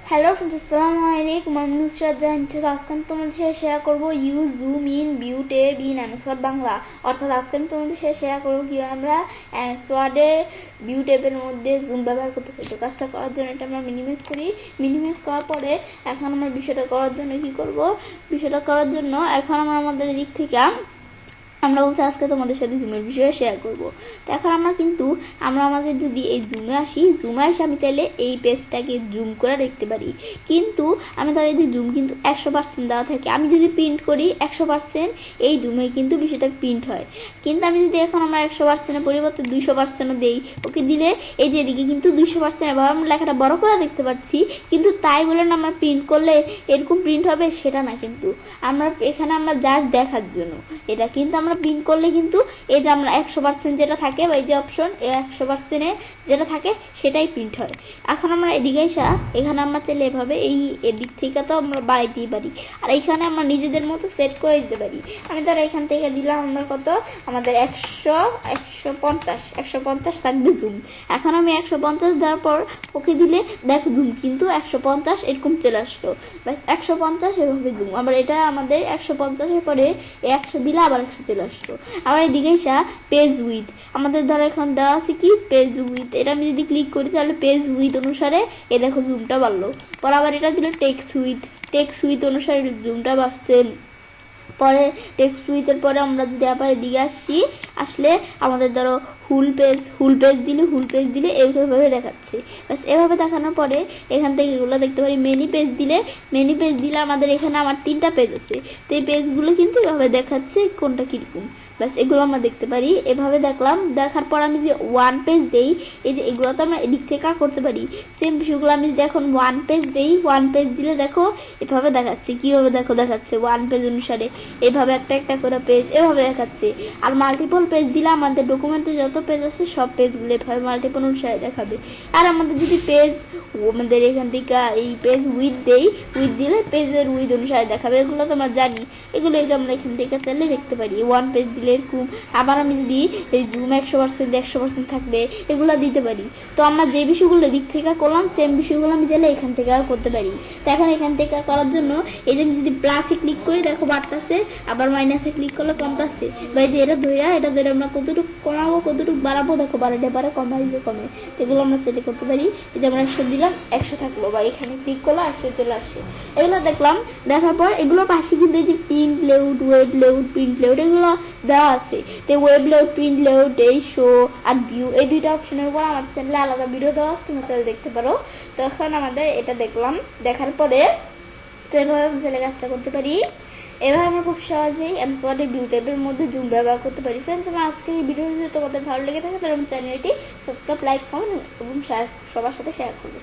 Hello friends, আসসালামু আলাইকুম। আমি নুসরাত জাহান। আজকে আমি তোমাদের সাথে শেয়ার করবো use zoom in view tab in MS Word Bangla. অর্থাৎ আজকে আমি তোমাদের সাথে শেয়ার করবো কীভাবে আমরা এমএসওয়ার্ডের ভিউ ট্যাবের মধ্যে জুম ব্যবহার করতে পারি। তো কাজটা করার জন্য এটা আমরা মিনিমাইজ করি। মিনিমাইজ করার পরে এখন আমরা বিষয়টা করার জন্য কী করবো, বিষয়টা করার জন্য এখন আমরা আমাদের দিক থেকে আমরা বলছি আজকে তোমাদের সাথে জুমের বিষয়ে শেয়ার করব। তো এখন আমরা আমাদের যদি এই জুমে এসে আমি চাইলে এই পেজটাকে জুম করে দেখতে পারি, কিন্তু আমি তার এই যে জুম কিন্তু 100% দেওয়া থাকে। আমি যদি প্রিন্ট করি 100% এই জুমে কিন্তু বিষয়টা প্রিন্ট হয়, কিন্তু আমি যদি এখন আমরা 100% পরিবর্তে 200% দেই, ওকে দিলে এই যে এদিকে কিন্তু 200% এভাবে আমরা লেখাটা বড় করে দেখতে পাচ্ছি, কিন্তু তাই বলে না আমরা প্রিন্ট করলে এরকম প্রিন্ট হবে সেটা না। কিন্তু এখানে আমরা জাস্ট দেখার জন্য এটা, কিন্তু আমরা প্রিন্ট করলে কিন্তু এই যে আমরা 100% যেটা থাকে বা এই যে অপশন 100% যেটা থাকে সেটাই প্রিন্ট হয়। এখন আমরা এদিকে এখানে আমরা চাইলে এভাবে এই এদিক থেকে তো আমরা বাড়াইতেই পারি, আর এখানে আমরা নিজেদের মতো সেট করে দিতে পারি। আমি ধরো এখান থেকে দিলাম আমরা কত, আমাদের 150 থাকবে জুম। এখন আমি 150 দেওয়ার পর ওকে দিলে দেখো জুম কিন্তু 150 এরকম চলে আসলো। ব্যাস 150 এভাবে জুম। আবার এটা আমাদের 150-এর পরে 100 দিলে আবার 100 চলে আসলো। আবার এদিকে পেজ উইথ আমাদের ধরো এখন দেওয়া আছে কি পেজ উইথ, এটা আমি যদি ক্লিক করি তাহলে পেজ উইথ অনুসারে এ দেখো জুমটা বাড়লো। পর আবার এটা দিলে টেক্সট উইথ অনুসারে জুমটা বাড়ছে। পরে টেক্সট উইথের পরে আমরা যদি আবার এদিকে আসলে আমাদের ধরো হুল পেজ দিলে এইভাবে দেখাচ্ছে। বাস এভাবে দেখানোর পরে এখান থেকে এগুলো দেখতে পারি। মেনি পেজ দিলে আমাদের এখানে আমার 3টা পেজ আছে, তো এই পেজগুলো কিন্তু এভাবে দেখাচ্ছে কোনটা কীরকম। বাস এগুলো আমরা দেখতে পারি। এভাবে দেখলাম, দেখার পর আমি যে ওয়ান পেজ দেই, এই যে এগুলো তো আমরা এদিক থেকে করতে পারি। সেম বিষয়গুলো আমি যদি এখন ওয়ান পেজ দিলে দেখো এভাবে দেখাচ্ছে। কীভাবে দেখাচ্ছে ওয়ান পেজ অনুসারে এভাবে একটা করে পেজ এভাবে দেখাচ্ছে। আর মাল্টিপল পেজ দিলে আমাদের ডকুমেন্টে যত পেজ আছে সব পেজগুলো এভাবে মাল্টিপল অনুসারে দেখাবে। আর আমাদের যদি আমাদের এখান থেকে এই পেজ উইথ দিলে পেজের উইথ অনুসারে দেখাবে। এগুলো তো আমরা জানি, এগুলো এই যে আমরা এখান থেকে চাইলে দেখতে পারি। ওয়ান পেজ দিলে এরকম। আবার আমি যদি এই জুম 100% থাকবে এগুলো দিতে পারি। তো আমরা যে বিষয়গুলো দিক থেকে করলাম সেম বিষয়গুলো আমি চাইলে এখান থেকে করতে পারি। তো এখন এখান থেকে করার জন্য এই যে আমি যদি প্লাসে ক্লিক করি দেখো বাড়তেছে, আবার মাইনাসে ক্লিক করলে কমতেছে। বা এই যে এটা ধরে আমরা কতটুকু কমাবো কতটুকু বাড়াবো দেখো, বাড়ে কমে। তো এগুলো আমরা চাইলে করতে পারি। এই যে আমরা 100 দিলাম 100 থাকলো, বা এখানে ক্লিক করলে 100 চলে আসে। এগুলো দেখলাম, দেখার পর এগুলো পাশে কিন্তু এই যে print layout, web layout, print layout এগুলো দেওয়া আছে। তো ওয়েব লেআউট, প্রিন্ট লেআউট, এই শো আর ভিউ এই দুইটা অপশনের উপর আমার চ্যানেলে আলাদা ভিডিও দেওয়া আছে, তুমি চ্যানেলে দেখতে পারো। তো এখন আমাদের এটা দেখলাম, দেখার পরে তো এভাবে আমি চ্যানেলে কাজটা করতে পারি। এবার আমরা খুব সহজেই এমএসওয়ার্ডের ভিউ ট্যাবের মধ্যে জুম ব্যবহার করতে পারি। ফ্রেন্ডস, আমার আজকের এই ভিডিও যদি তোমাদের ভালো লেগে থাকে তাহলে আমার চ্যানেলটি সাবস্ক্রাইব, লাইক, কমেন্ট এবং সবার সাথে শেয়ার করবে।